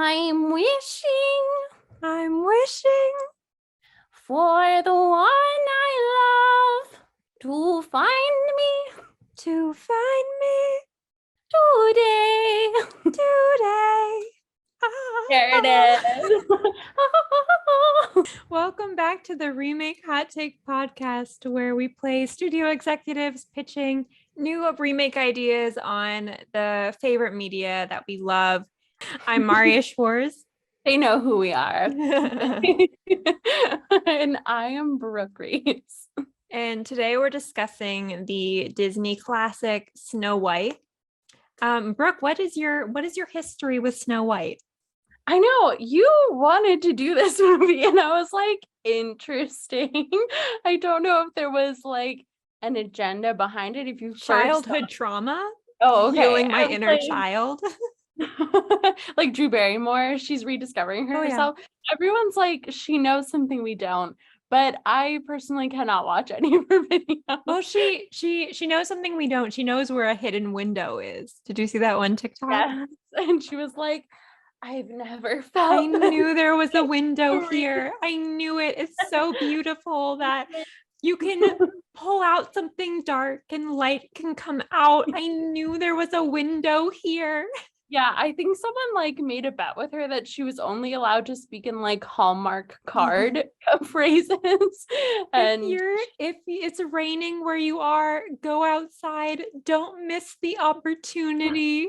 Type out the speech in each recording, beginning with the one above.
I'm I'm wishing for the one I love to find me today. today. There it is. Welcome back to the Remake Hot Take podcast, where we play studio executives pitching new remake ideas on the favorite media that we love. I'm Marriya Schwarz. They know who we are. And I am Brooke Rees. And today we're discussing the Disney classic Snow White. Brooke, what is your history with Snow White? I know you wanted to do this movie, and I was like, interesting. I don't know if there was like an agenda behind it. If you Childhood trauma? Oh, okay. Healing my inner child. Like Drew Barrymore, she's rediscovering herself. Oh, yeah. Everyone's like, she knows something we don't, but I personally cannot watch any of her videos. Well, she knows something we don't. She knows where a hidden window is. Did you see that one TikTok? Yes. And she was like, I've never felt I knew there was a window here. I knew it. It's so beautiful that you can pull out something dark and light can come out. I knew there was a window here. Yeah, I think someone like made a bet with her that she was only allowed to speak in like Hallmark card phrases. And if it's raining where you are, go outside. Don't miss the opportunity.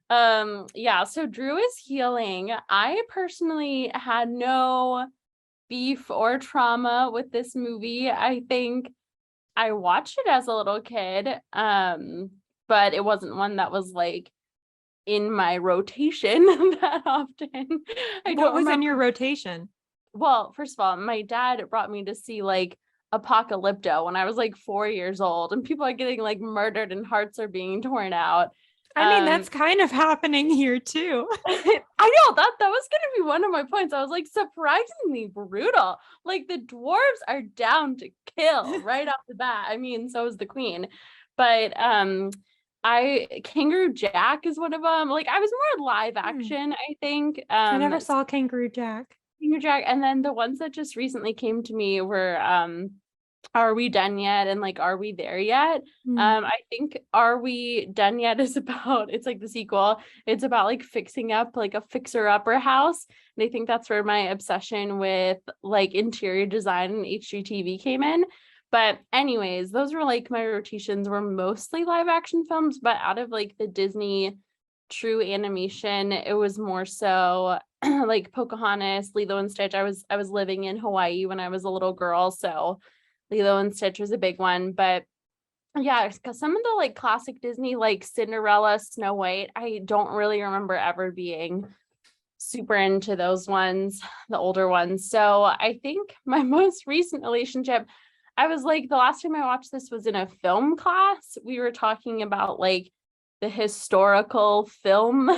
Yeah, so Drew is healing. I personally had no beef or trauma with this movie. I think I watched it as a little kid, but it wasn't one that was like in my rotation that often. What was in your rotation? Well, first of all, my dad brought me to see like Apocalypto when I was like 4 years old, and people are getting like murdered and hearts are being torn out. I mean, that's kind of happening here too. I know that was going to be one of my points. I was like, surprisingly brutal. Like the dwarves are down to kill right off the bat. I mean, so is the queen. But Kangaroo Jack is one of them. Like I was more live action, I think. I never saw Kangaroo Jack. And then the ones that just recently came to me were Are We Done Yet? And like Are We There Yet? I think Are We Done Yet is about, it's like the sequel. It's about like fixing up like a fixer-upper house. And I think that's where my obsession with like interior design and HGTV came in. But anyways, those were like my rotations were mostly live action films, but out of like the Disney true animation, it was more so like Pocahontas, Lilo and Stitch. I was living in Hawaii when I was a little girl, so Lilo and Stitch was a big one. But yeah, because some of the like classic Disney, like Cinderella, Snow White, I don't really remember ever being super into those ones, the older ones. So I think my most recent relationship, I was like, the last time I watched this was in a film class. We were talking about like the historical film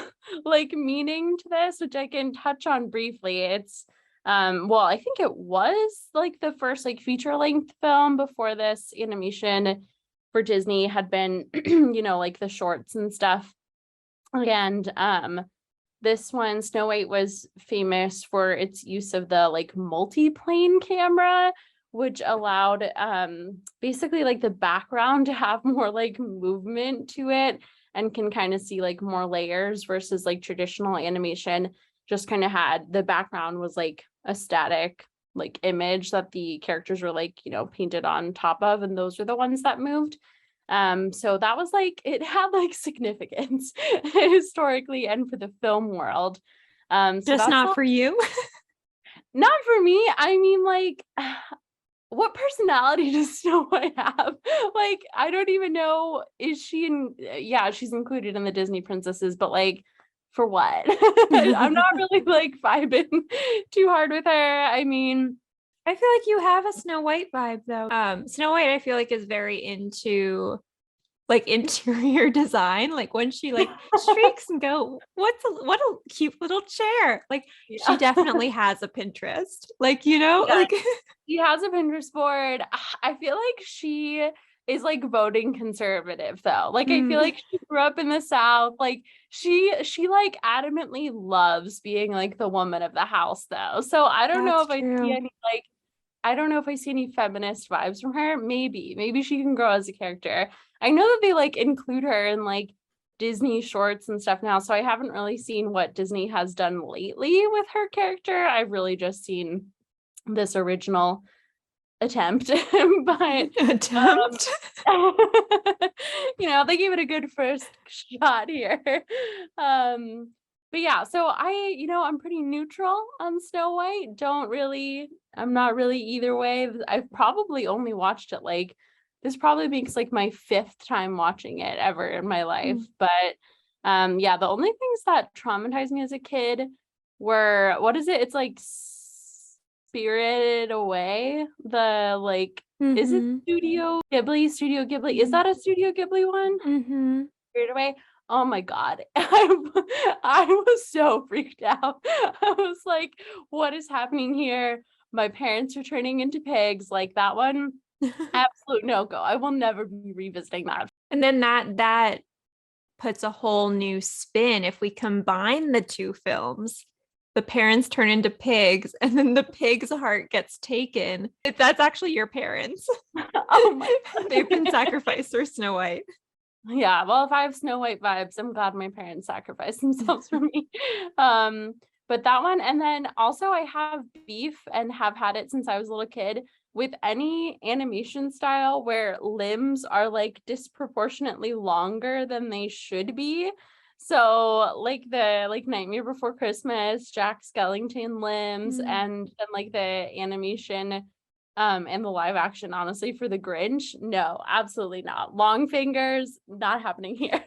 like meaning to this, which I can touch on briefly. It's well, I think it was like the first like feature length film before this animation for Disney had been, you know, like the shorts and stuff. And this one, Snow White, was famous for its use of the like multi-plane camera, which allowed basically like the background to have more like movement to it and can kind of see like more layers versus like traditional animation just kind of had the background was like a static like image that the characters were like, you know, painted on top of, and those are the ones that moved. So that was like, it had like significance historically and for the film world. So just not for you. Not for me. I mean, like, what personality does Snow White have? Like, I don't even know. Is she in? Yeah, she's included in the Disney princesses, but like, for what? I'm not really like vibing too hard with her. I mean, I feel like you have a Snow White vibe though. Snow White, I feel like, is very into like interior design. Like when she like streaks and go, what a cute little chair. Like she definitely has a Pinterest. Like, you know, like she has a Pinterest board. I feel like she is like voting conservative though. Like I feel like she grew up in the South. Like she like adamantly loves being like the woman of the house though. So I don't know if I see any like I don't know if I see any feminist vibes from her. Maybe she can grow as a character. I know that they like include her in like Disney shorts and stuff now, so I haven't really seen what Disney has done lately with her character. I've really just seen this original attempt, but they gave it a good first shot here. But yeah, so I'm pretty neutral on Snow White. I'm not really either way. I've probably only watched it like this probably makes like my 5th time watching it ever in my life. But the only things that traumatized me as a kid were, what is it? It's like Spirited Away. The like, is it Studio Ghibli? Is that a Studio Ghibli one? Spirited Away. Oh my God. I was so freaked out. I was like, what is happening here? My parents are turning into pigs. Like that one, absolute no-go. I will never be revisiting that. And then that puts a whole new spin. If we combine the two films, the parents turn into pigs and then the pig's heart gets taken. That's actually your parents. Oh my God. They've been sacrificed for Snow White. Yeah, well, if I have Snow White vibes, I'm glad my parents sacrificed themselves for me. But that one, and then also I have beef and have had it since I was a little kid with any animation style where limbs are like disproportionately longer than they should be. So like the Nightmare Before Christmas, Jack Skellington limbs, and like the animation and the live action, honestly, for the Grinch, no, absolutely not. Long fingers, not happening here.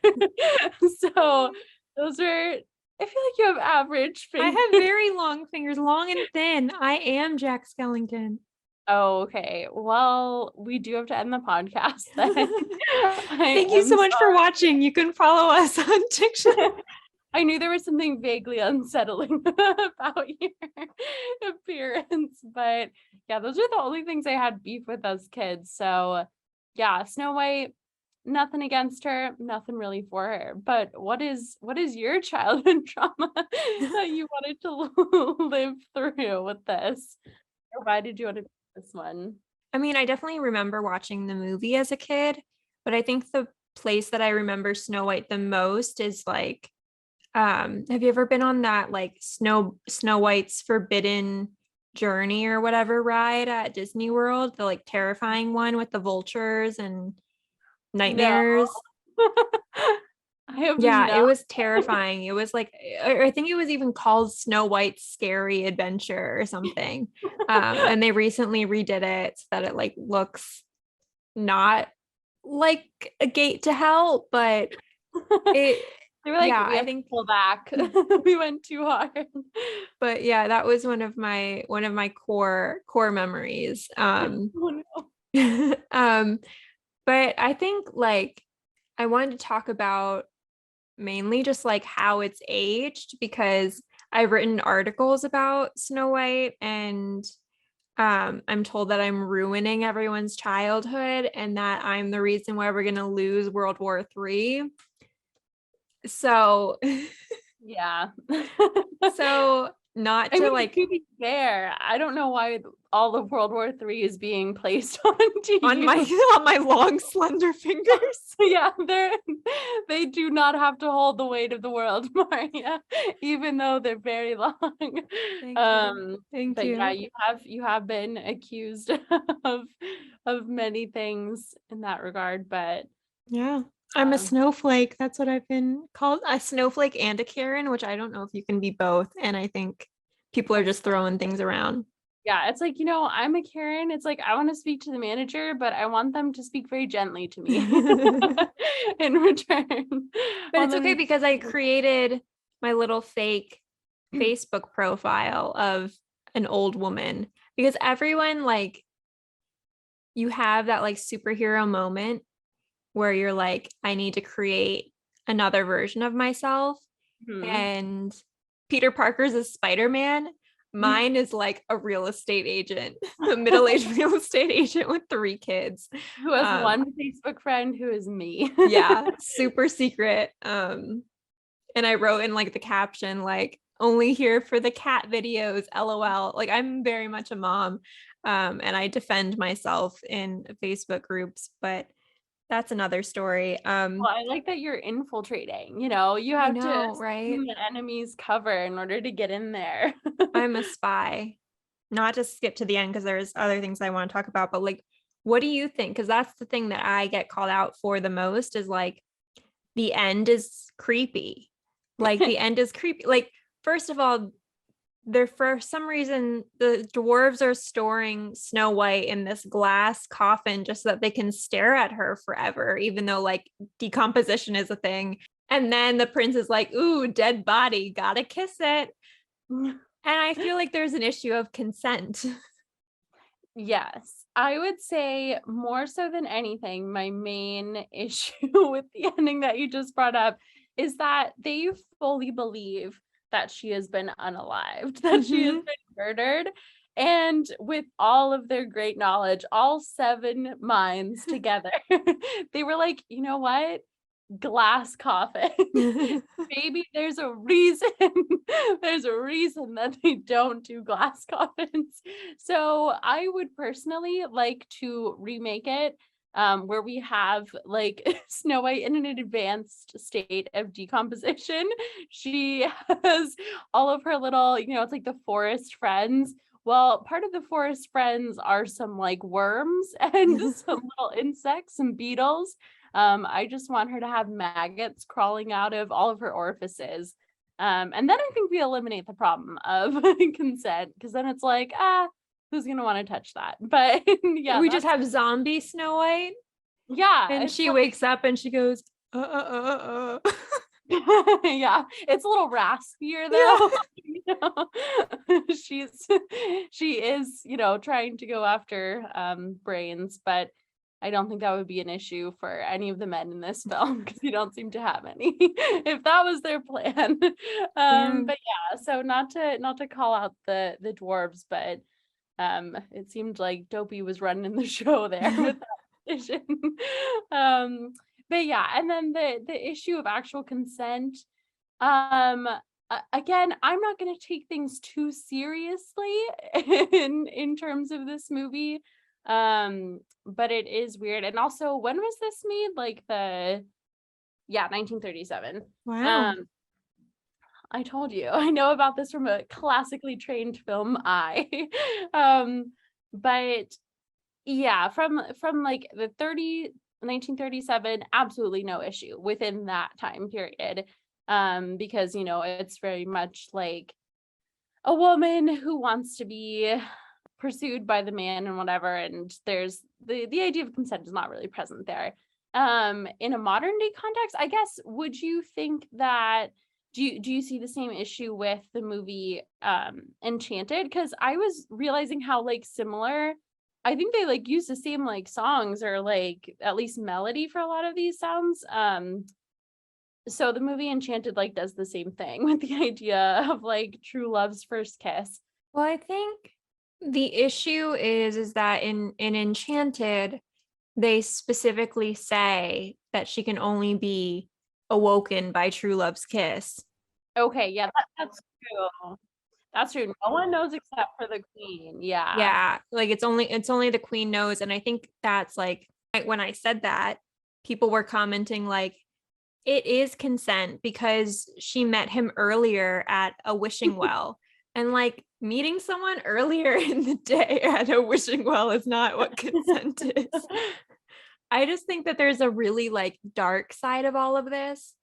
So those are, I feel like you have average fingers. I have very long fingers, long and thin. I am Jack Skellington. Oh, okay. Well, we do have to end the podcast then. Thank you so much for watching. You can follow us on TikTok. I knew there was something vaguely unsettling about your appearance, but yeah, those are the only things I had beef with as kids. So yeah, Snow White, nothing against her, nothing really for her. But what is your childhood trauma that you wanted to live through with this? Or why did you want to do this one? I mean, I definitely remember watching the movie as a kid, but I think the place that I remember Snow White the most is like, have you ever been on that like Snow White's Forbidden Journey or whatever ride at Disney World, the like terrifying one with the vultures and nightmares? No. It was terrifying. It was like, I think it was even called Snow White's Scary Adventure or something. And they recently redid it so that it like looks not like a gate to hell, but it they were like, yeah, I think pull back. We went too hard. But yeah, that was one of my core memories. Oh, no. But I think like I wanted to talk about mainly just like how it's aged, because I've written articles about Snow White and I'm told that I'm ruining everyone's childhood and that I'm the reason why we're going to lose World War III. So yeah. So not to like, to be fair, I don't know why all of World War III is being placed on my long slender fingers. Yeah, they do not have to hold the weight of the world, Marriya, even though they're very long. Thank you. Yeah, you have been accused of many things in that regard, but yeah. I'm a snowflake. That's what I've been called. A snowflake and a Karen, which I don't know if you can be both. And I think people are just throwing things around. Yeah, it's like, I'm a Karen. It's like, I want to speak to the manager, but I want them to speak very gently to me in return. But it's okay because I created my little fake Facebook profile of an old woman, because everyone, like, you have that like superhero moment where you're like, I need to create another version of myself. And Peter Parker's a Spider-Man. Mine is like a real estate agent, a middle-aged real estate agent with 3 kids. Who has one Facebook friend who is me. Yeah, super secret. And I wrote in like the caption, like, only here for the cat videos, LOL. Like, I'm very much a mom. And I defend myself in Facebook groups, but that's another story. Well, I like that you're infiltrating, you know, you have to right? the enemy's cover in order to get in there. I'm a spy. Not to skip to the end because there's other things I want to talk about, but like, what do you think? Because that's the thing that I get called out for the most is like, the end is creepy. Like, the end is creepy. Like, first of all, for some reason, the dwarves are storing Snow White in this glass coffin just so that they can stare at her forever, even though like decomposition is a thing. And then the prince is like, ooh, dead body, gotta kiss it. And I feel like there's an issue of consent. Yes, I would say more so than anything, my main issue with the ending that you just brought up is that they fully believe that she has been unalived, that she has been murdered. And with all of their great knowledge, all 7 minds together, they were like, you know what? Glass coffin. Maybe there's a reason that they don't do glass coffins. So I would personally like to remake it where we have like Snow White in an advanced state of decomposition. She has all of her little, you know, it's like the forest friends. Well, part of the forest friends are some like worms and some little insects and beetles. I just want her to have maggots crawling out of all of her orifices. And then I think we eliminate the problem of consent, because then it's like, who's gonna want to touch that? But yeah, we just have zombie Snow White. Yeah. And she wakes up and she goes, Yeah, it's a little raspier though. You know? She is, you know, trying to go after brains, but I don't think that would be an issue for any of the men in this film because you don't seem to have any if that was their plan. But yeah, so not to call out the dwarves, but it seemed like Dopey was running the show there with that decision. But yeah, and then the issue of actual consent. Again, I'm not going to take things too seriously in terms of this movie. But it is weird. And also, when was this made? Like 1937. Wow. I told you, I know about this from a classically trained film eye. But yeah, from like the 1937, absolutely no issue within that time period. Because, you know, it's very much like a woman who wants to be pursued by the man and whatever, and there's the idea of consent is not really present there. In a modern day context, I guess, would you think that do you see the same issue with the movie Enchanted? Because I was realizing how like similar, I think they like use the same like songs or like at least melody for a lot of these sounds. So the movie Enchanted like does the same thing with the idea of like true love's first kiss. Well, I think the issue is that in Enchanted, they specifically say that she can only be awoken by true love's kiss. Okay, yeah, that's true. That's true. No one knows except for the queen. Yeah. Yeah, like it's only the queen knows, and I think that's like when I said that, people were commenting like it is consent because she met him earlier at a wishing well. And like meeting someone earlier in the day at a wishing well is not what consent is. I just think that there's a really like dark side of all of this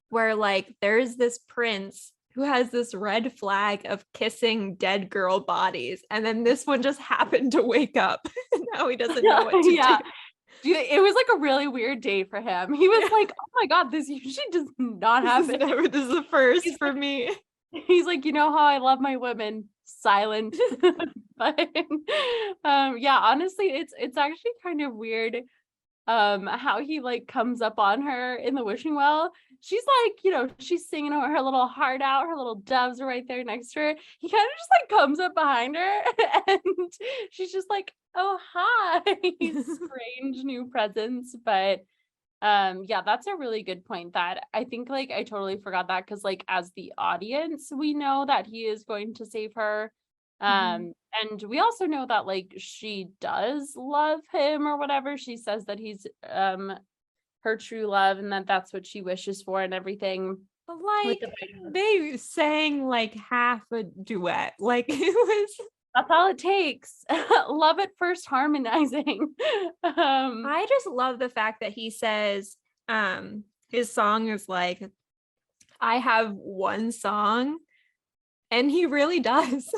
where like there's this prince who has this red flag of kissing dead girl bodies. And then this one just happened to wake up. And now he doesn't know what to do. It was like a really weird day for him. He was like, oh my God, this usually does not happen. This is the first for me. He's like, you know how I love my women, silent. But yeah, honestly, it's actually kind of weird how he like comes up on her in the wishing well, she's like, she's singing her little heart out, her little doves are right there next to her. He kind of just like comes up behind her and she's just like, oh hi. Strange new presence. But yeah, that's a really good point that I think like I totally forgot that, because like as the audience we know that he is going to save her, and we also know that like she does love him or whatever. She says that he's her true love and that that's what she wishes for and everything. But like they sang like half a duet, like it was, that's all it takes. Love at first harmonizing. I just love the fact that he says his song is like, I have one song, and he really does.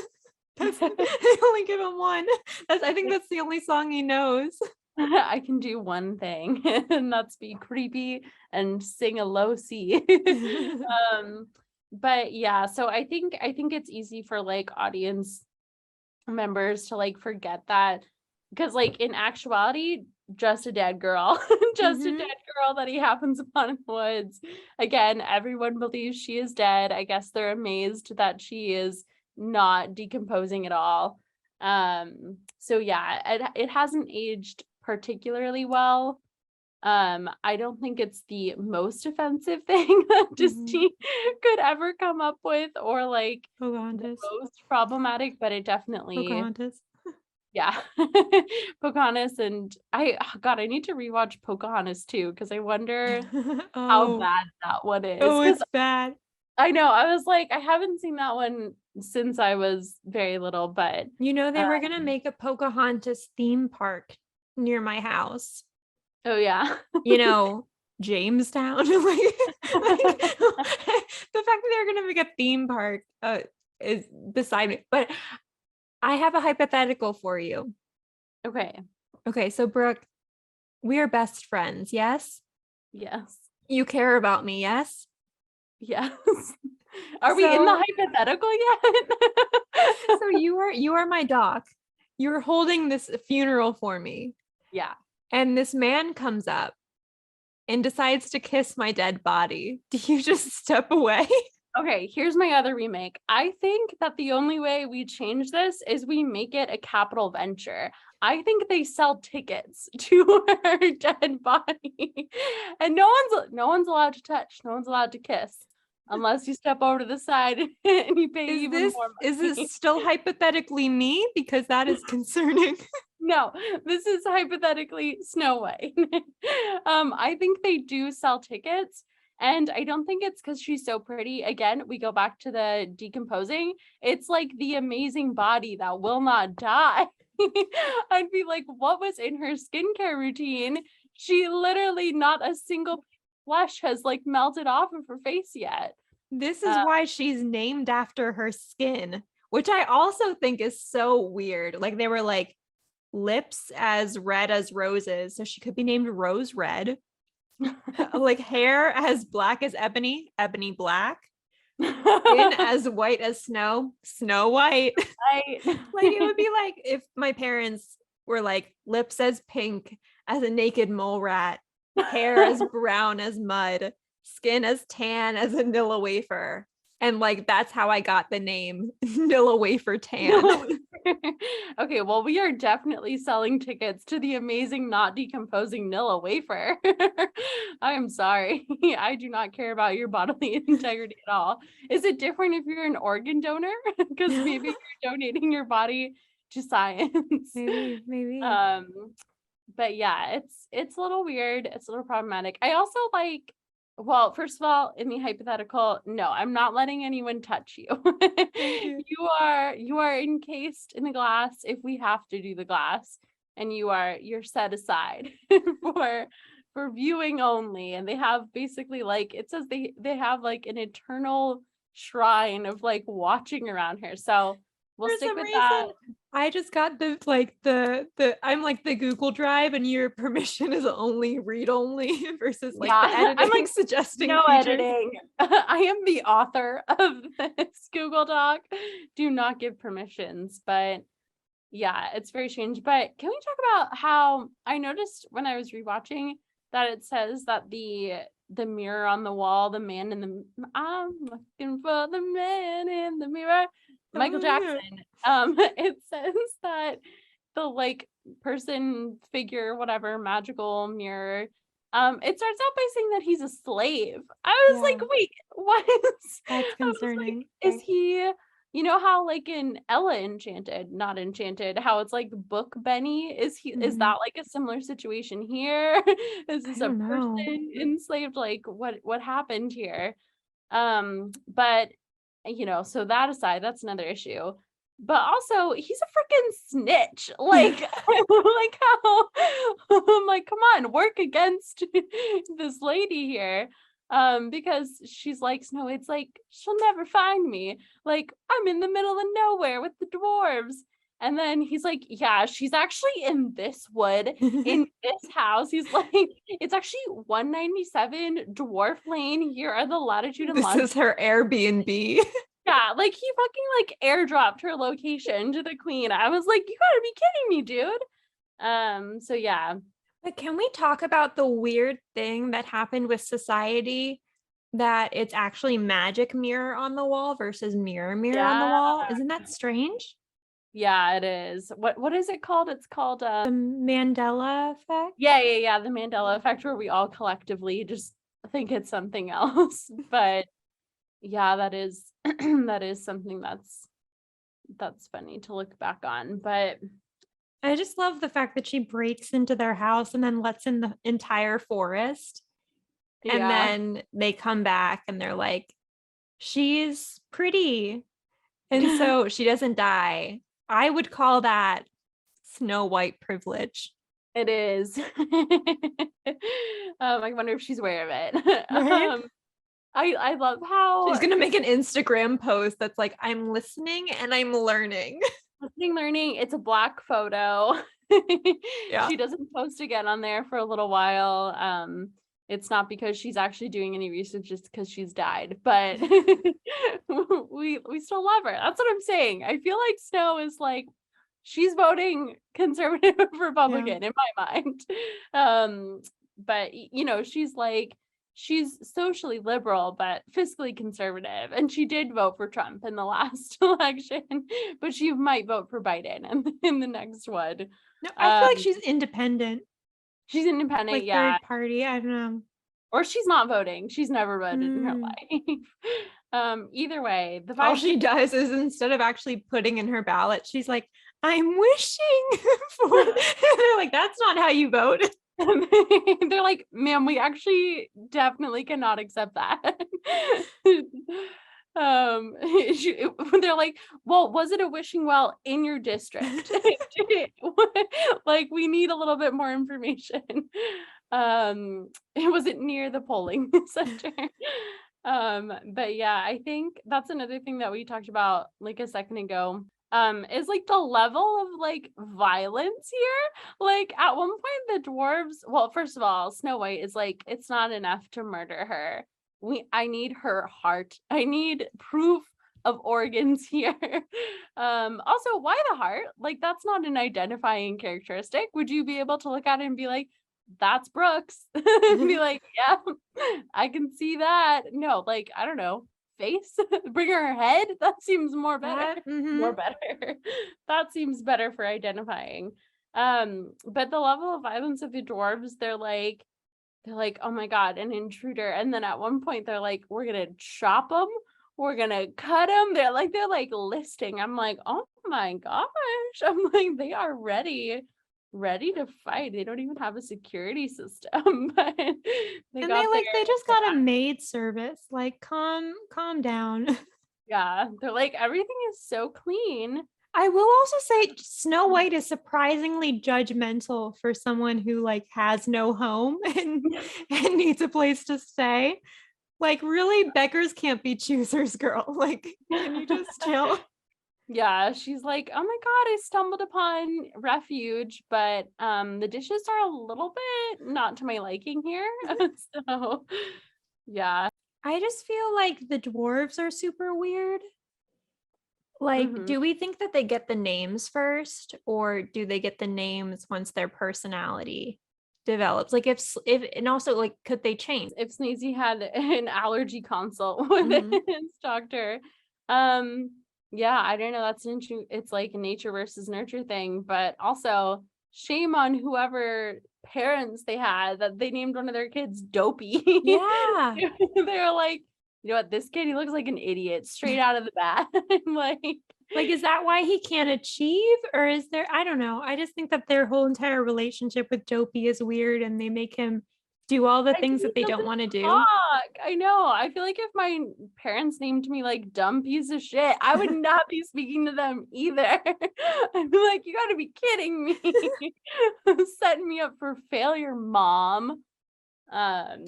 They only give him one. I think that's the only song he knows. I can do one thing, and that's be creepy and sing a low C. But yeah, so I think it's easy for like audience members to like forget that, because like in actuality, just a dead girl, just a dead girl that he happens upon in the woods. Again, everyone believes she is dead. I guess they're amazed that she is not decomposing at all. So yeah, it hasn't aged particularly well. I don't think it's the most offensive thing that Disney could ever come up with, or like the most problematic, but it definitely Pocahontas. Yeah. Pocahontas. And I need to rewatch Pocahontas too, because I wonder how bad that one is. Oh, it's bad. I know. I was like, I haven't seen that one since I was very little, but they were gonna make a Pocahontas theme park near my house. Oh yeah. Jamestown. like the fact that they're gonna make a theme park is beside me. But I have a hypothetical for you. Okay, so Brooke, we are best friends, yes? Yes. You care about me, yes? Yes. Are we in the hypothetical yet? So you are my doc. You're holding this funeral for me. Yeah. And this man comes up and decides to kiss my dead body. Do you just step away? Okay, here's my other remake. I think that the only way we change this is we make it a capital venture. I think they sell tickets to her dead body, and no one's allowed to touch, no one's allowed to kiss, unless you step over to the side and you pay even more money. Is this still hypothetically me? Because that is concerning. No, this is hypothetically Snow White. I think they do sell tickets, and I don't think it's because she's so pretty. Again, we go back to the decomposing. It's like the amazing body that will not die. I'd be like, what was in her skincare routine? She literally, not a single flesh has like melted off of her face yet. This is why she's named after her skin, which I also think is so weird. Like they were like, lips as red as roses, so she could be named Rose Red. Like hair as black as ebony black. Skin as white as Snow White. Like it would be like if my parents were like, lips as pink as a naked mole rat, hair as brown as mud, skin as tan as a Nilla wafer. And like that's how I got the name Nilla Wafer Tan. Okay, well, we are definitely selling tickets to the amazing not decomposing Nilla wafer. I am sorry. I do not care about your bodily integrity at all. Is it different if you're an organ donor? Because maybe you're donating your body to science. Maybe. But yeah, it's a little weird. It's a little problematic. I also like, well, first of all, in the hypothetical, no, I'm not letting anyone touch you. You are encased in the glass if we have to do the glass, and you're set aside for viewing only. And they have basically like, it says they have like an eternal shrine of like watching around her. So we'll stick with that. I just got the I'm like the Google Drive, and your permission is only read only versus like the editing. I'm like suggesting no features. Editing. I am the author of this Google Doc. Do not give permissions. But yeah, it's very strange. But can we talk about how I noticed when I was rewatching that it says that the the mirror on the wall, the man in the I'm looking for the man in the mirror, Michael Jackson. It says that the like person, figure, whatever, magical mirror, it starts out by saying that he's a slave. I was like, wait, what? That's concerning. Is he, you know how like in Ella not Enchanted, how it's like Book Benny? Is that like a similar situation here? Is this a person enslaved? Like what happened here? But you know, so that aside, that's another issue. But also, he's a freaking snitch. Like, like how I'm like, come on, work against this lady here. Because she's like, Snow White's like, she'll never find me. Like, I'm in the middle of nowhere with the dwarves. And then he's like, yeah, she's actually in this wood, in this house. He's like, it's actually 197 Dwarf Lane. Here are the latitude and longitude. This is her Airbnb. Yeah, like he fucking like airdropped her location to the queen. I was like, you gotta be kidding me, dude. So yeah. But can we talk about the weird thing that happened with society, that it's actually magic mirror on the wall versus mirror on the wall? Isn't that strange? Yeah, it is. What is it called? It's called the Mandela effect. Yeah, the Mandela effect, where we all collectively just think it's something else. But yeah, that is that is something that's funny to look back on. But I just love the fact that she breaks into their house and then lets in the entire forest. And then they come back and they're like, she's pretty. And so she doesn't die. I would call that Snow White privilege. It is. I wonder if she's aware of it. Right? I love how she's gonna make an Instagram post that's like, I'm listening and I'm learning. Learning. It's a black photo. Yeah. She doesn't post again on there for a little while. It's not because she's actually doing any research, just because she's died. But we still love her. That's what I'm saying. I feel like Snow is like, she's voting conservative Republican in my mind. But you know, she's like, she's socially liberal but fiscally conservative, and she did vote for Trump in the last election, but she might vote for Biden in the next one. No, I feel like she's independent. She's independent, like third party. I don't know. Or she's not voting. She's never voted in her life. Either way, all she does is, instead of actually putting in her ballot, she's like, I'm wishing for. They're like, that's not how you vote. They're like, ma'am, we actually definitely cannot accept that. They're like, well, was it a wishing well in your district? Like, we need a little bit more information. It wasn't near the polling center. But yeah, I think that's another thing that we talked about like a second ago. Is like the level of like violence here. Like at one point the dwarves, well, first of all, Snow White is like, it's not enough to murder her. I need her heart. I need proof of organs here. Also, why the heart? Like, that's not an identifying characteristic. Would you be able to look at it and be like, that's Brooks? Be like, yeah, I can see that. No, like, I don't know, face, bring her head. That seems more better. More better. That seems better for identifying. But the level of violence of the dwarves, they're like, oh my god, an intruder. And then at one point they're like, we're gonna chop them, we're gonna cut them. They're like listing. I'm like, oh my gosh. I'm like, they are ready to fight. They don't even have a security system. But they just got a maid service. Like, calm down. Yeah, they're like, everything is so clean. I will also say Snow White is surprisingly judgmental for someone who like has no home and needs a place to stay. Like, really, beggars can't be choosers, girl. Like, can you just chill? Yeah, she's like, oh my god, I stumbled upon refuge, but the dishes are a little bit not to my liking here. So yeah. I just feel like the dwarves are super weird. Like, do we think that they get the names first, or do they get the names once their personality develops? Like if and also like could they change? If Sneezy had an allergy consult with his doctor. Yeah, I don't know. That's an it's like a nature versus nurture thing, but also shame on whoever parents they had that they named one of their kids Dopey. Yeah. They're like, you know what, this kid, he looks like an idiot straight out of the bat. Like, is that why he can't achieve? Or is there, I don't know. I just think that their whole entire relationship with Dopey is weird and they make him do all the things that they don't want to do. I know. I feel like if my parents named me like dumb piece of shit, I would not be speaking to them either. I'd be like, you gotta be kidding me. Setting me up for failure, mom. But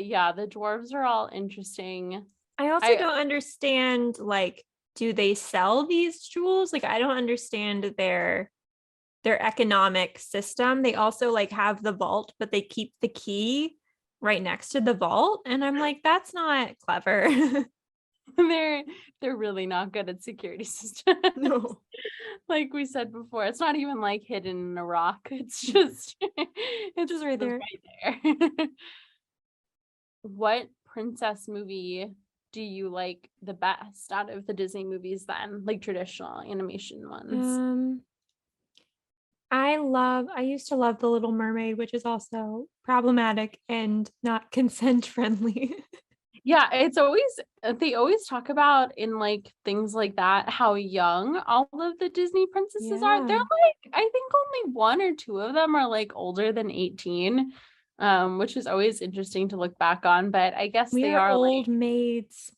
yeah, the dwarves are all interesting. I also don't understand, like, do they sell these jewels? Like, I don't understand their economic system. They also like have the vault, but they keep the key right next to the vault. And I'm like, that's not clever. They're really not good at security systems. No. Like we said before, it's not even like hidden in a rock. It's just right there. Right there. What princess movie do you like the best out of the Disney movies then? Like traditional animation ones? I used to love The Little Mermaid, which is also problematic and not consent friendly. Yeah, it's always, they always talk about in like things like that how young all of the Disney princesses are. They're like, I think only one or two of them are like older than 18, which is always interesting to look back on. But I guess they are old like maids.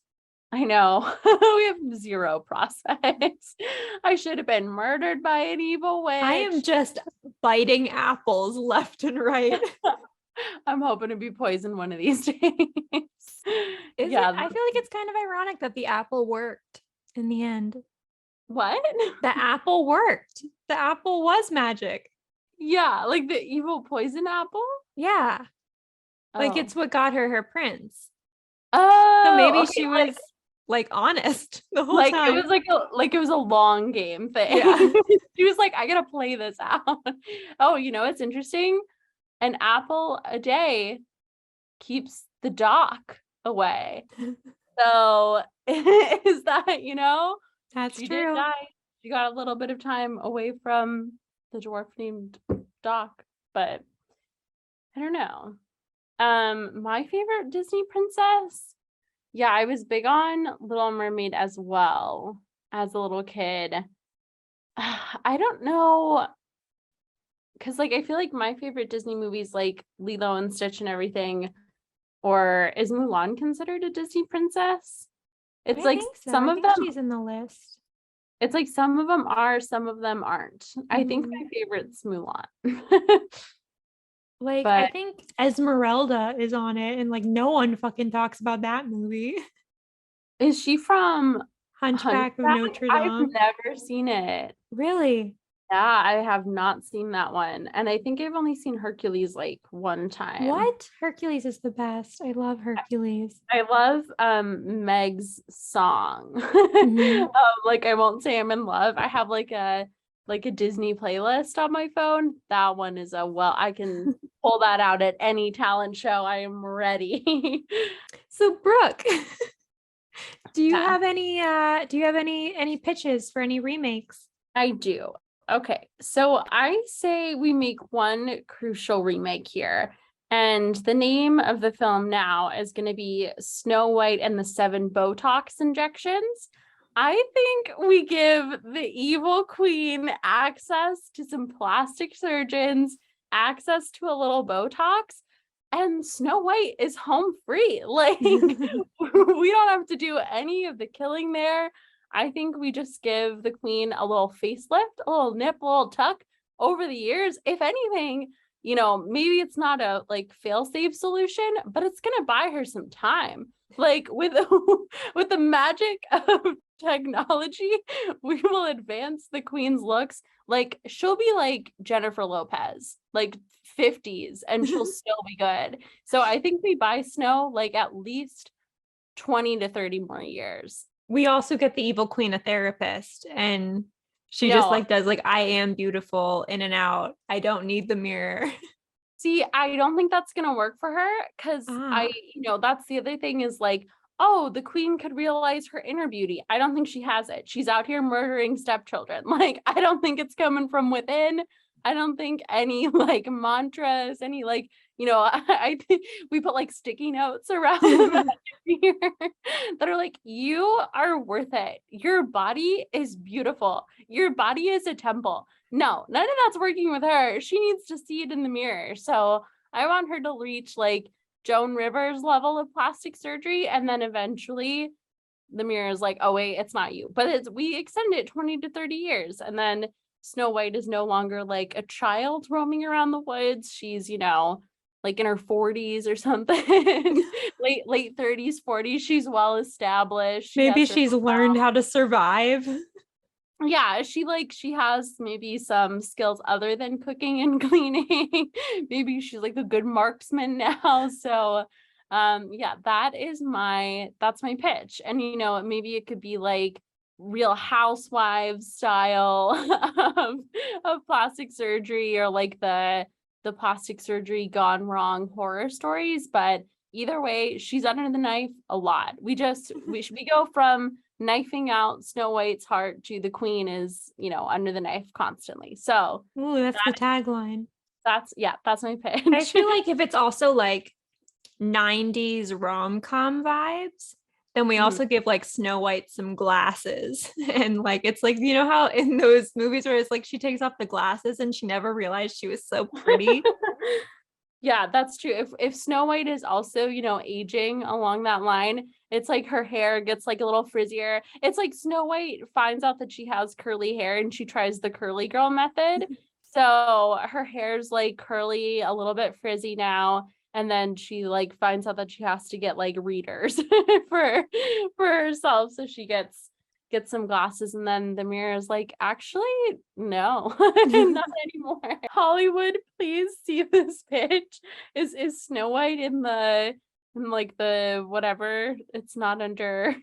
I know. We have zero prospects. I should have been murdered by an evil witch. I am just biting apples left and right. I'm hoping to be poisoned one of these days. I feel like it's kind of ironic that the apple worked in the end. What? The apple worked. The apple was magic. Yeah, like the evil poison apple? Yeah. Like it's what got her prince. Oh, so maybe she was like honest the whole time. It was it was a long game thing. Yeah. She was like, I gotta play this out. Oh, you know, it's interesting. An apple a day keeps the doc away. So is that, you know? That's she true. Did die. She got a little bit of time away from the dwarf named Doc, but I don't know. My favorite Disney princess. Yeah, I was big on Little Mermaid as well as a little kid. I don't know. Because like I feel like my favorite Disney movies like Lilo and Stitch and everything, or is Mulan considered a Disney princess? It's like some of them she's in the list. It's like some of them are, some of them aren't. I think my favorite's Mulan. Like I think Esmeralda is on it, and like no one fucking talks about that movie. Is she from Hunchback of Notre Dame? I've never seen it. Really? Yeah, I have not seen that one. And I think I've only seen Hercules like one time. What? Hercules is the best. I love Hercules. I love Meg's song. Like I won't say I'm in love. I have like a Disney playlist on my phone. That one is I can pull that out at any talent show. I am ready. So Brooke, do you have any pitches for any remakes? I do. Okay, so I say we make one crucial remake here. And the name of the film now is going to be Snow White and the 7 Botox Injections. I think we give the evil queen access to some plastic surgeons, access to a little Botox, and Snow White is home free. Like, we don't have to do any of the killing there. I think we just give the queen a little facelift, a little nip, a little tuck over the years. If anything, you know, maybe it's not a like fail-safe solution, but it's gonna buy her some time. Like with the magic of technology, we will advance the queen's looks. Like she'll be like Jennifer Lopez, like 50s, and she'll still be good. So I think we buy Snow like at least 20 to 30 more years. We also get the evil queen a therapist, and she just like does like I am beautiful in and out. I don't need the mirror. See, I don't think that's gonna work for her because that's the other thing is like, oh, the queen could realize her inner beauty. I don't think she has it. She's out here murdering stepchildren. Like, I don't think it's coming from within. I don't think any like mantras, any like, I think we put like sticky notes around the here that are like, you are worth it. Your body is beautiful. Your body is a temple. No, none of that's working with her. She needs to see it in the mirror. So I want her to reach like Joan Rivers level of plastic surgery. And then eventually the mirror is like, oh, wait, it's not you. But we extend it 20 to 30 years. And then Snow White is no longer like a child roaming around the woods. She's, like in her 40s or something, late 30s, 40s. She's well established. Maybe she's learned how to survive. Yeah, she has maybe some skills other than cooking and cleaning. Maybe she's like a good marksman now. So yeah, that's my pitch. And maybe it could be like Real Housewives style of plastic surgery, or like the plastic surgery gone wrong horror stories. But either way, she's under the knife a lot. We go from knifing out Snow White's heart to the queen is, under the knife constantly. So that's the tagline. That's my pitch. I feel like if it's also like 90s rom-com vibes, then we also give like Snow White some glasses. And like, it's like, how in those movies where it's like she takes off the glasses and she never realized she was so pretty. Yeah, that's true. If Snow White is also, aging along that line, it's like her hair gets like a little frizzier. It's like Snow White finds out that she has curly hair and she tries the curly girl method. So her hair's like curly, a little bit frizzy now. And then she like finds out that she has to get like readers for herself. So she gets some glasses, and then the mirror is like, actually, no, not anymore. Hollywood, please see this pitch. Is Snow White in like the whatever? It's not under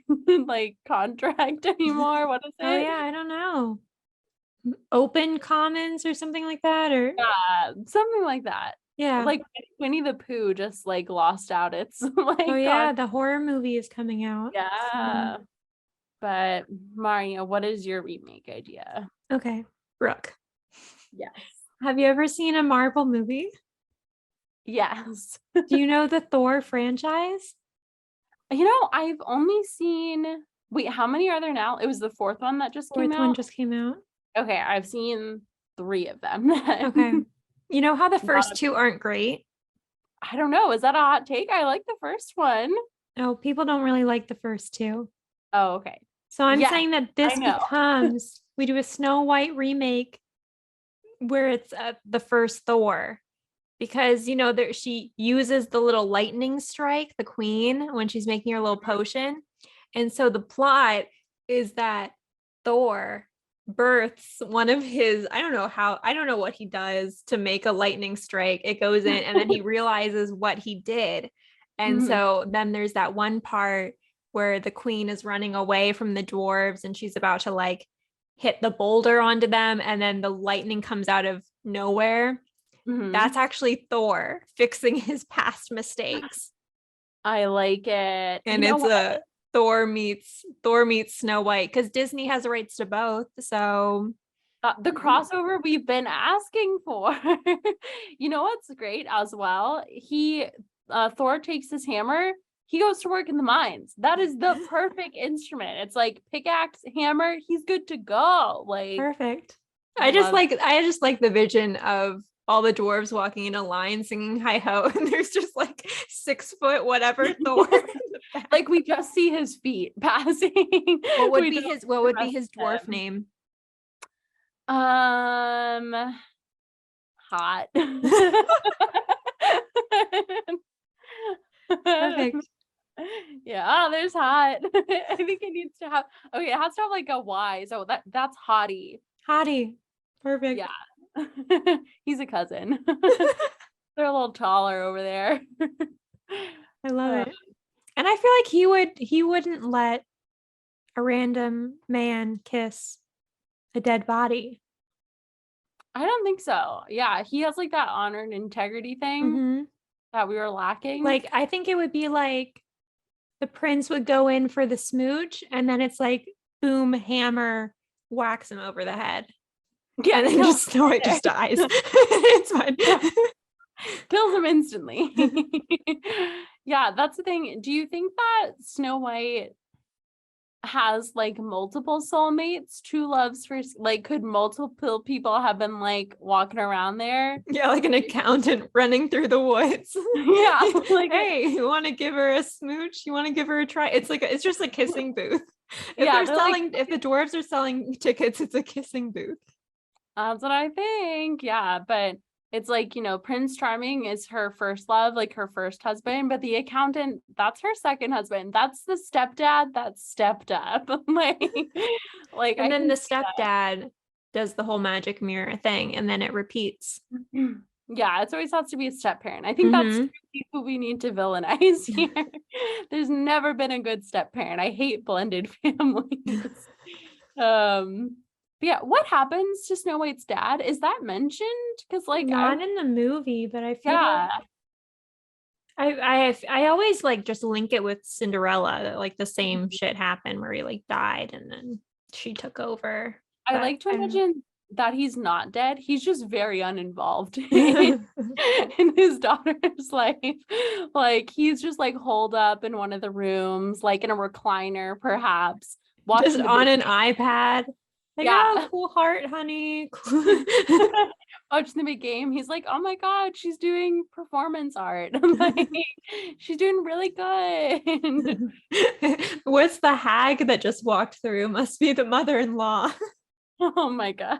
like contract anymore. What is it? Oh yeah, I don't know. Open Commons or something like that, or something like that. Yeah, like Winnie the Pooh just like lost out. It's like, oh yeah, the horror movie is coming out. Yeah. So. But Marriya, what is your remake idea? Okay, Brooke. Yes. Have you ever seen a Marvel movie? Yes. Do you know the Thor franchise? I've only seen. Wait, how many are there now? It was the fourth one that just came out. Fourth one just came out. Okay, I've seen 3 of them. Okay. You know how the first 2 aren't great? I don't know. Is that a hot take? I like the first one. No, people don't really like the first 2. Oh, okay. So I'm saying that this becomes, we do a Snow White remake where it's the first Thor, because she uses the little lightning strike, the queen, when she's making her little potion. And so the plot is that Thor births one of his, I don't know what he does to make a lightning strike. It goes in and then he realizes what he did. And so then there's that one part where the queen is running away from the dwarves and she's about to like hit the boulder onto them, and then the lightning comes out of nowhere. That's actually Thor fixing his past mistakes. I like it. And it's a Thor meets Snow White, because Disney has the rights to both. So the crossover we've been asking for. What's great as well? Thor takes his hammer. He goes to work in the mines. That is the perfect instrument. It's like pickaxe, hammer. He's good to go. Like perfect. I just like the vision of all the dwarves walking in a line singing hi ho, and there's just like 6 foot whatever Thor. Like we just see his feet passing. What would be his dwarf name? Hot. Perfect. Yeah, there's hot. I think it needs to have, it has to have like a Y. So that's Hottie. Perfect. Yeah. He's a cousin. They're a little taller over there. I love it. And I feel like he wouldn't let a random man kiss a dead body. I don't think so. Yeah, he has like that honor and integrity thing that we were lacking. Like, I think it would be like the prince would go in for the smooch, and then it's like, boom, hammer, whacks him over the head. Yeah, and then just Snow White just dies. It's fine. Kills him instantly. Yeah, that's the thing. Do you think that Snow White has like multiple soulmates, true loves for like could multiple people have been like walking around there? Yeah, like an accountant running through the woods. Yeah, like hey, you want to give her a smooch? You want to give her a try? It's like it's just a kissing booth. If yeah, they're selling, if the dwarves are selling tickets, it's a kissing booth. That's what I think. Yeah, but it's like, you know, Prince Charming is her first love, like her first husband, but the accountant, that's her second husband. That's the stepdad that stepped up. like And I then can the see that. stepdad does the whole magic mirror thing, and then it repeats. Yeah, it's always has to be a step parent. I think that's who we need to villainize here. There's never been a good step parent. I hate blended families. But yeah, what happens to Snow White's dad? Is that mentioned? Because like not in the movie, but I feel yeah. I always like just link it with Cinderella, that like the same shit happened where he like died and then she took over. I like to imagine that he's not dead. He's just very uninvolved in his daughter's life. Like he's just like holed up in one of the rooms, like in a recliner, perhaps, just on an iPad. Like, yeah, oh, cool heart, honey. Watching the big game. He's like, oh my God, she's doing performance art. I'm like, she's doing really good. What's the hag that just walked through? Must be the mother-in-law. Oh my God.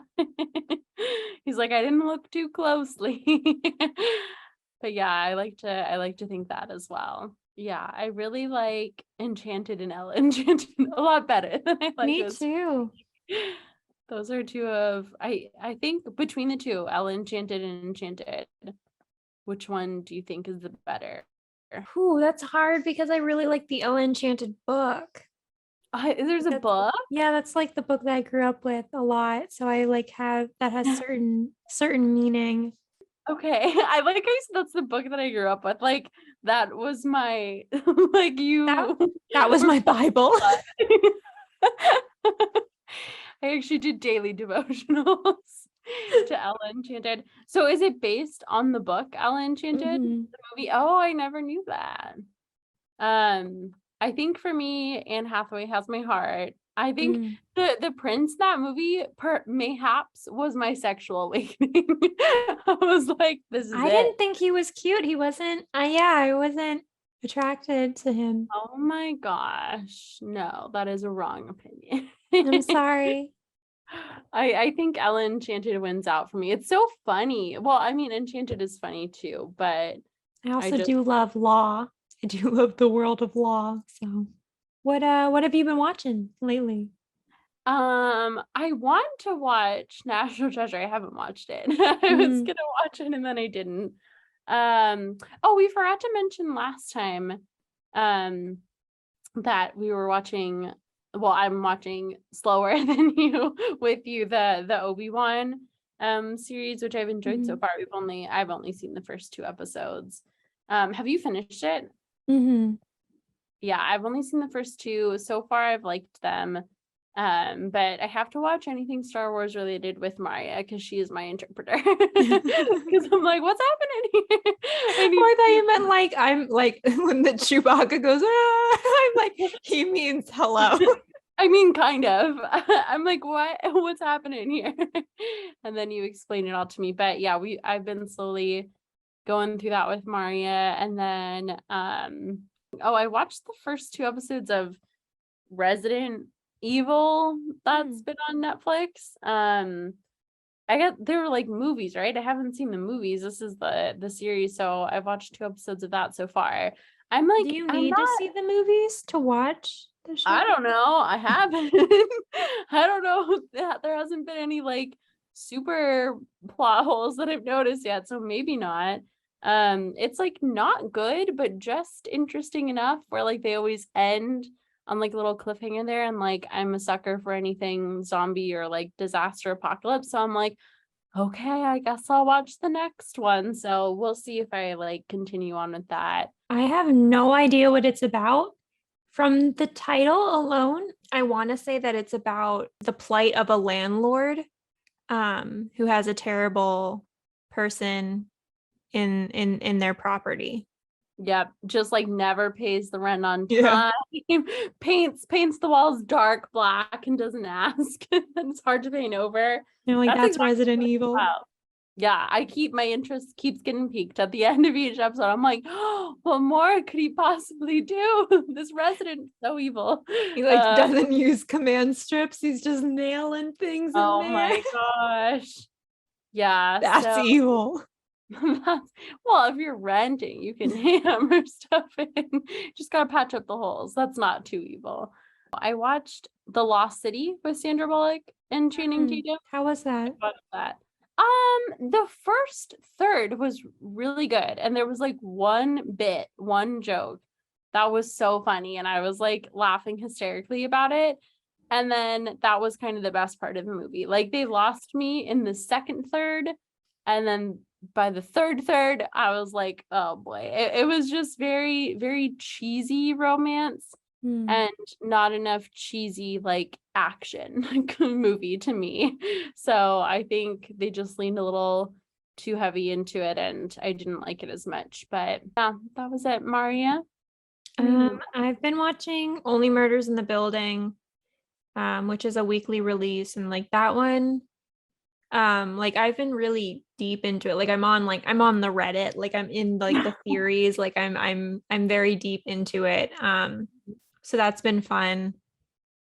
He's like, I didn't look too closely. But yeah, I like to think that as well. Yeah, I really like Enchanted and Ella Enchanted a lot better than I like Me too. Those are two of I think between the two, Ella Enchanted and Enchanted, which one do you think is the better? Ooh, that's hard because I really like the Ella Enchanted book. There's a book? Yeah, that's like the book that I grew up with a lot. So I like have that has certain meaning. Okay. I like how you said that's the book that I grew up with. Like that was my like you that was my Bible. I actually did daily devotionals to Ella Enchanted. So is it based on the book Ella Enchanted? The movie? Oh, I never knew that. I think for me, Anne Hathaway has my heart. I think the prince in that movie mayhaps was my sexual awakening. I was like, this is I didn't think he was cute. He wasn't. I wasn't attracted to him. Oh my gosh. No, that is a wrong opinion. I'm sorry. I think Ella Enchanted wins out for me. It's so funny. Well, I mean, Enchanted is funny too, but I also do love law. I do love the world of law. So what have you been watching lately? I want to watch National Treasure. I haven't watched it. I was gonna watch it and then I didn't. Oh, we forgot to mention last time that we were watching, well, I'm watching slower than you with you the Obi-Wan series, which I've enjoyed so far. I've only seen the first 2 episodes. Have you finished it? Yeah, I've only seen the first 2 so far. I've liked them. But I have to watch anything Star Wars related with Marriya because she is my interpreter. Because I'm like, what's happening here? I thought you meant like I'm like when the Chewbacca goes, I'm like, he means hello. I mean, kind of. I'm like, what's happening here? And then you explain it all to me. But yeah, I've been slowly going through that with Marriya, and then I watched the first 2 episodes of Resident Evil that's been on Netflix. They were like movies, right? I haven't seen the movies. This is the series, so I've watched 2 episodes of that so far. I'm like, do you need to see the movies to watch the show? I don't know. I haven't. I don't know. There hasn't been any like super plot holes that I've noticed yet, so maybe not. It's like not good, but just interesting enough where like they always end on like a little cliffhanger there, and like I'm a sucker for anything zombie or like disaster apocalypse, so I'm like, Okay, I guess I'll watch the next one. So we'll see if I like continue on with that. I have no idea what it's about. From the title alone, I want to say that it's about the plight of a landlord who has a terrible person in their property. Yep, just like never pays the rent on Yeah. time. Paints the walls dark black and doesn't ask. And it's hard to paint over. Like That's that's exactly Resident what it's Evil. about. Yeah, my interest keeps getting piqued at the end of each episode. I'm like, oh, what more could he possibly do? This resident is so evil. He like doesn't use command strips. He's just nailing things in Oh there. my gosh. Yeah, That's so evil. well, if you're renting, you can hammer stuff in. Just gotta patch up the holes. That's not too evil. I watched The Lost City with Sandra Bullock and Channing Tatum. How was that? I watched that. The first third was really good, and there was like one joke that was so funny, and I was like laughing hysterically about it. And then that was kind of the best part of the movie. Like they lost me in the second third, and then by the third, I was like, oh boy. It was just very, very cheesy romance and not enough cheesy like action movie to me. So I think they just leaned a little too heavy into it and I didn't like it as much. But yeah, that was it. Marriya? I've been watching Only Murders in the Building, which is a weekly release, and like that one, like I've been really deep into it. Like I'm on the Reddit, like I'm in like the theories, like I'm very deep into it. So that's been fun.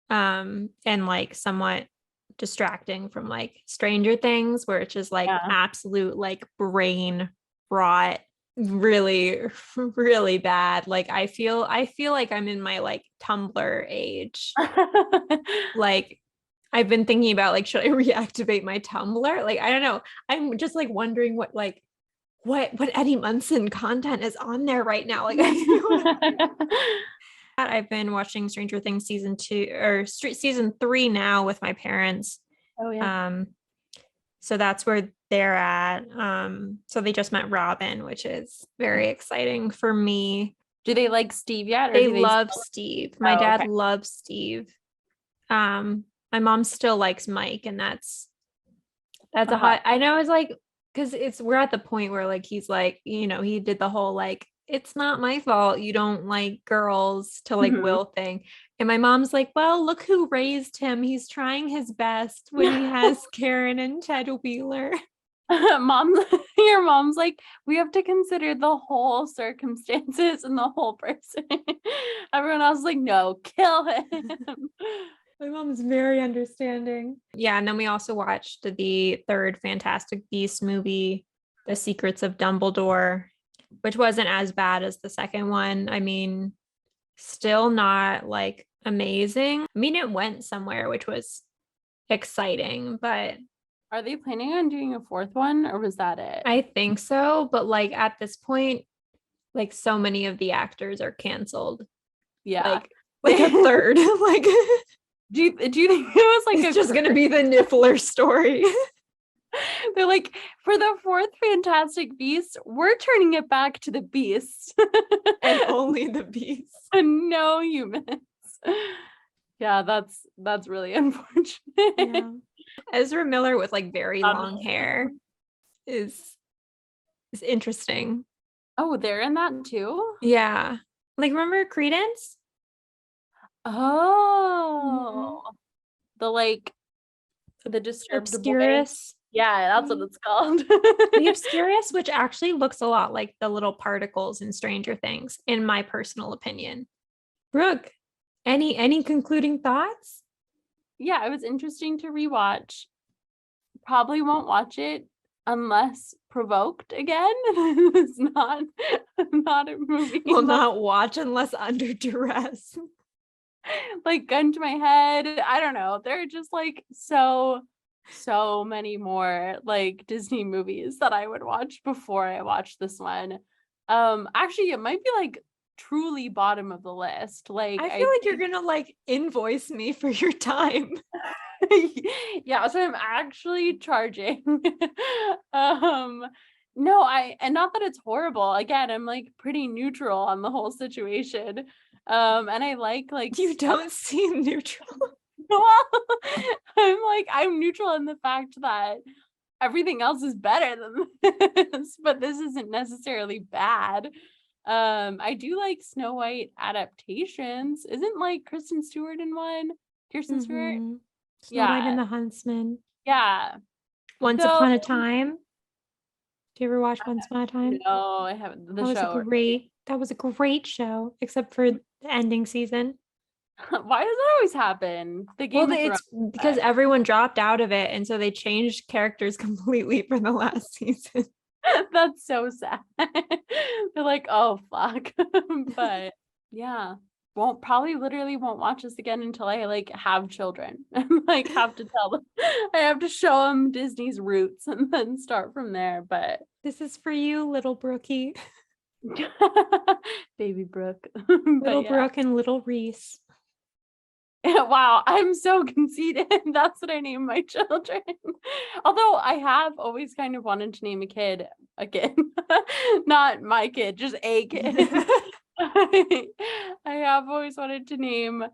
And like somewhat distracting from like Stranger Things, where it's just like absolute like brain rot, really, really bad. Like I feel like I'm in my like Tumblr age. Like I've been thinking about like, should I reactivate my Tumblr? Like, I don't know. I'm just like wondering what Eddie Munson content is on there right now. Like I've been watching Stranger Things season 2 or season 3 now with my parents. Oh yeah. So that's where they're at. So they just met Robin, which is very exciting for me. Do they like Steve yet? Or They do they love Steve. My dad loves Steve. My mom still likes Mike, and that's a hot. I know it's like because we're at the point where like he's like, he did the whole like, it's not my fault you don't like girls to like Will thing. And my mom's like, well, look who raised him. He's trying his best when he has Karen and Ted Wheeler. Your mom's like, we have to consider the whole circumstances and the whole person. Everyone else is like, no, kill him. My mom's very understanding. Yeah, and then we also watched the third Fantastic Beasts movie, The Secrets of Dumbledore, which wasn't as bad as the second one. I mean, still not like amazing. I mean, it went somewhere, which was exciting, but are they planning on doing a fourth one, or was that it? I think so, but like at this point, like so many of the actors are canceled. Yeah. Like a third. Like do you think it was like it's just gonna be the Niffler story? They're like, for the fourth Fantastic Beast, we're turning it back to the beasts. And only the beasts. And no humans. Yeah, that's really unfortunate. Yeah. Ezra Miller with like very long hair is interesting. Oh, they're in that too? Yeah. Like remember Credence? Oh. The Disturbed Obscurus. Yeah, that's what it's called. The Obscurus, which actually looks a lot like the little particles in Stranger Things, in my personal opinion. Brooke, any concluding thoughts? Yeah, it was interesting to rewatch. Probably won't watch it unless provoked again. It's not a movie. Will not watch unless under duress. Like gun to my head. I don't know. There are just like so many more like Disney movies that I would watch before I watch this one. Actually, it might be like truly bottom of the list. Like I feel like you're gonna like invoice me for your time. Yeah, so I'm actually charging. um no, and not that it's horrible. Again, I'm like pretty neutral on the whole situation. And I like You don't seem neutral. well, I'm neutral in the fact that everything else is better than this, but this isn't necessarily bad. I do like Snow White adaptations. Isn't like Kristen Stewart in one? Kirsten Stewart? Snow White Yeah. and the Huntsman. Yeah. Once Though Upon a Time. Do you ever watch Once Upon a Time? no, I haven't. The That was show. that was a great show, except for the ending season. Why does that always happen? The Game of Thrones. It's because everyone dropped out of it, and so they changed characters completely for the last season. That's so sad. They're like, oh fuck. But yeah. Literally won't watch this again until I like have children and like have to tell them. I have to show them Disney's roots and then start from there. But this is for you, little Brookie. Baby Brooke. Little Brooke and little Rees. Wow, I'm so conceited. That's what I name my children. Although I have always kind of wanted to name a kid, not my kid, just a kid. I have always wanted to name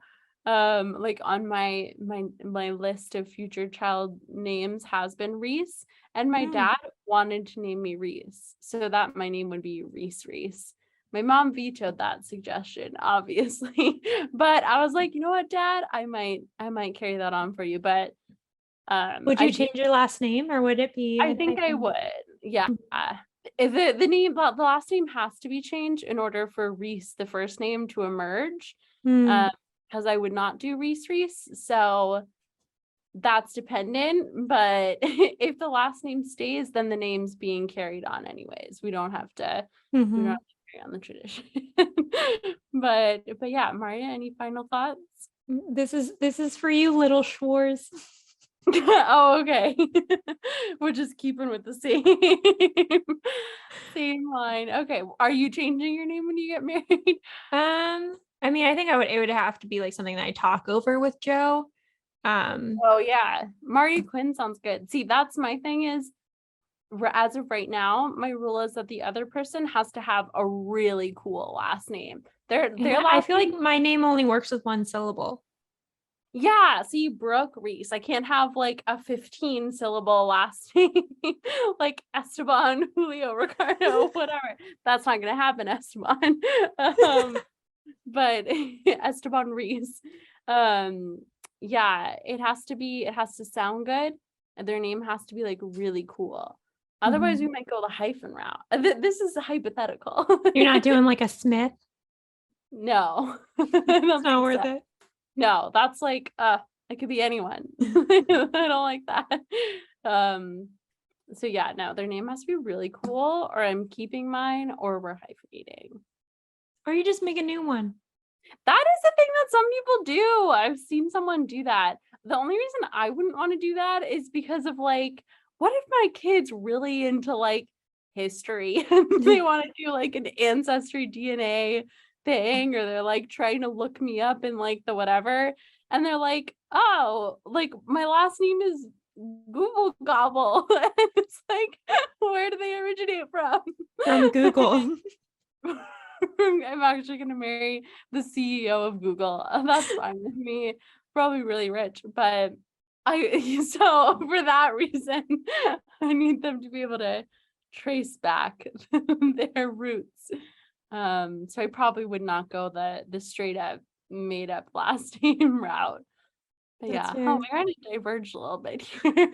like on my list of future child names has been Rees, and my dad wanted to name me Rees so that my name would be Rees. My mom vetoed that suggestion, obviously, but I was like, you know what, Dad, I might carry that on for you. But would you change your last name, or would it be? I think I would. Yeah. The name, the last name has to be changed in order for Rees, the first name, to emerge. Because I would not do Rees. So that's dependent. But if the last name stays, then the name's being carried on anyways. We don't have to. We don't have to carry on the tradition. but yeah, Marriya, any final thoughts? This is for you, little Schwarz. Oh, okay. We're just keeping with the same line. Okay. Are you changing your name when you get married? I mean, I think it would have to be like something that I talk over with Joe. Oh yeah. Marriya Quinn sounds good. See, that's my thing is, as of right now, my rule is that the other person has to have a really cool last name. I feel like my name only works with one syllable. Yeah, see, Brooke Rees. I can't have like a 15-syllable last name like Esteban, Julio, Ricardo, whatever. That's not gonna happen, Esteban. But Esteban Rees. Yeah, it has to sound good, and their name has to be like really cool. Otherwise, we might go the hyphen route. This is hypothetical. You're not doing like a Smith? No. That's not worth it. No, that's like it could be anyone. I don't like that. So yeah, no, their name has to be really cool, or I'm keeping mine, or we're hyphenating. Or you just make a new one. That is the thing that some people do. I've seen someone do that. The only reason I wouldn't want to do that is because of like, what if my kid's really into like history and they want to do like an ancestry DNA thing, or they're like trying to look me up in like the whatever, and they're like, oh, like my last name is Google Gobble. It's like, where do they originate from? From Google. I'm actually gonna marry the CEO of Google. That's fine with me. Probably really rich, but so for that reason, I need them to be able to trace back their roots. So I probably would not go the straight up made up last name route. But yeah, we're gonna diverge a little bit here.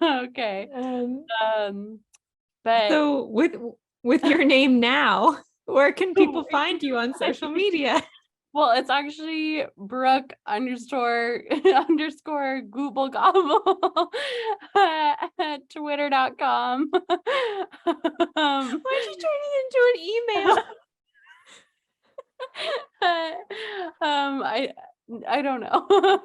Okay. But so with your name now, where can people find you on social media? Well, it's actually Brooke __ Google Gobble at twitter.com. Why'd you turn it into an email? I don't know.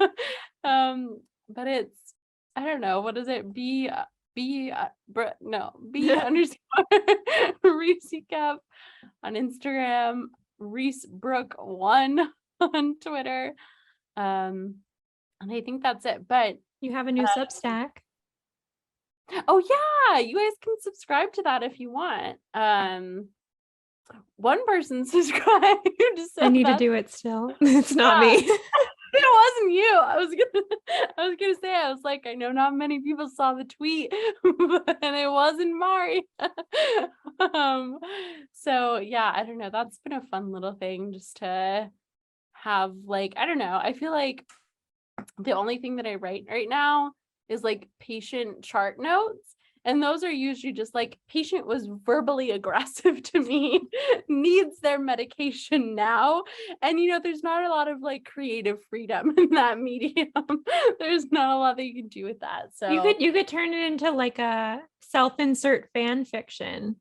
But it's, I don't know, what is it? B _ Rees Cap on Instagram, Rees Brooke 1 on Twitter. And I think that's it. But You have a new Substack. oh yeah, you guys can subscribe to that if you want. One person subscribed, so I need to that's do it still. It's not me. it wasn't you. I was gonna say, I was like, I know not many people saw the tweet, and it wasn't Marriya. So yeah, I don't know. That's been a fun little thing just to have, like, I don't know. I feel like the only thing that I write right now is like patient chart notes. And those are usually just like, patient was verbally aggressive to me, needs their medication now. And, you know, there's not a lot of like creative freedom in that medium. There's not a lot that you can do with that. So You could turn it into like a self-insert fan fiction.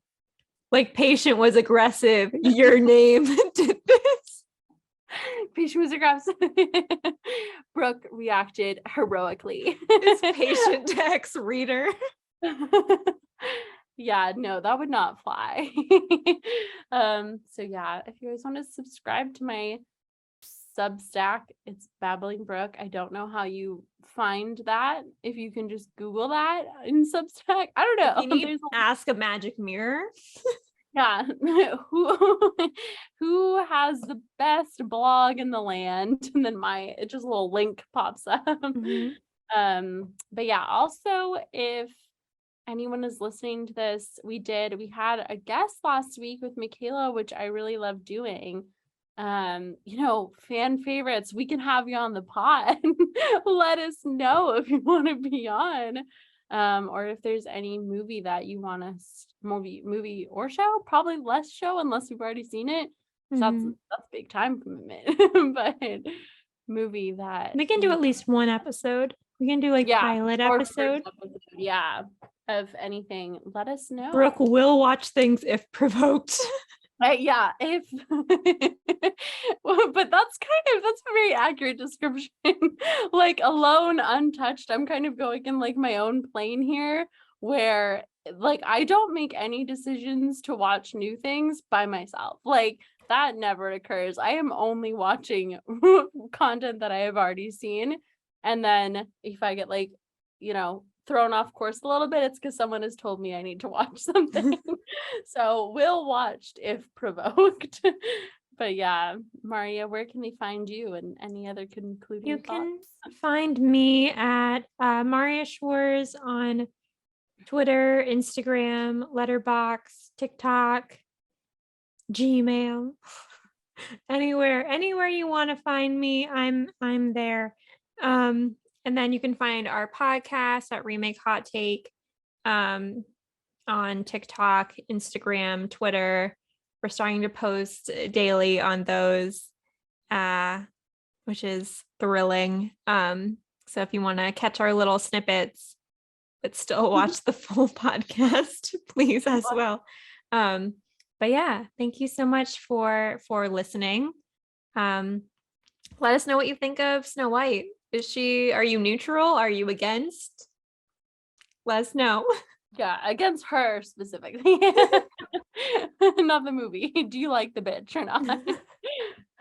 Like, patient was aggressive. Your name did this. patient was aggressive. Brooke reacted heroically. This patient text reader. Yeah, no, that would not fly. So yeah, if you guys want to subscribe to my Substack, it's Babbling Brooke. I don't know how you find that. If you can just Google that in Substack, I don't know. You need ask a magic mirror. Yeah, who has the best blog in the land? And then just a little link pops up. But yeah, also if anyone is listening to this, we had a guest last week with Michaela, which I really love doing. You know, fan favorites, we can have you on the pod. Let us know if you want to be on. Or if there's any movie that you want us movie or show, probably less show unless we've already seen it. That's big time commitment. But movie that we can do at least one episode. We can do like pilot episode. Yeah, of anything. Let us know. Brooke will watch things if provoked. Yeah, if but that's a very accurate description. Like, alone, untouched, I'm kind of going in like my own plane here, where like I don't make any decisions to watch new things by myself. Like, that never occurs. I am only watching content that I have already seen. And then if I get like, you know, thrown off course a little bit, it's because someone has told me I need to watch something. So we'll watch if provoked. But yeah, Marriya, where can they find you, and any other concluding You thoughts? can find me at Marriya Schwarz on Twitter, Instagram, Letterboxd, TikTok, Gmail. Anywhere you want to find me, I'm there. And then you can find our podcast at Remake Hot Take on TikTok, Instagram, Twitter. We're starting to post daily on those, which is thrilling. So if you want to catch our little snippets, but still watch the full podcast, please as well. But yeah, thank you so much for listening. Let us know what you think of Snow White. Are you neutral? Are you against? Let us know. Yeah, against her specifically. Not the movie. Do you like the bitch or not?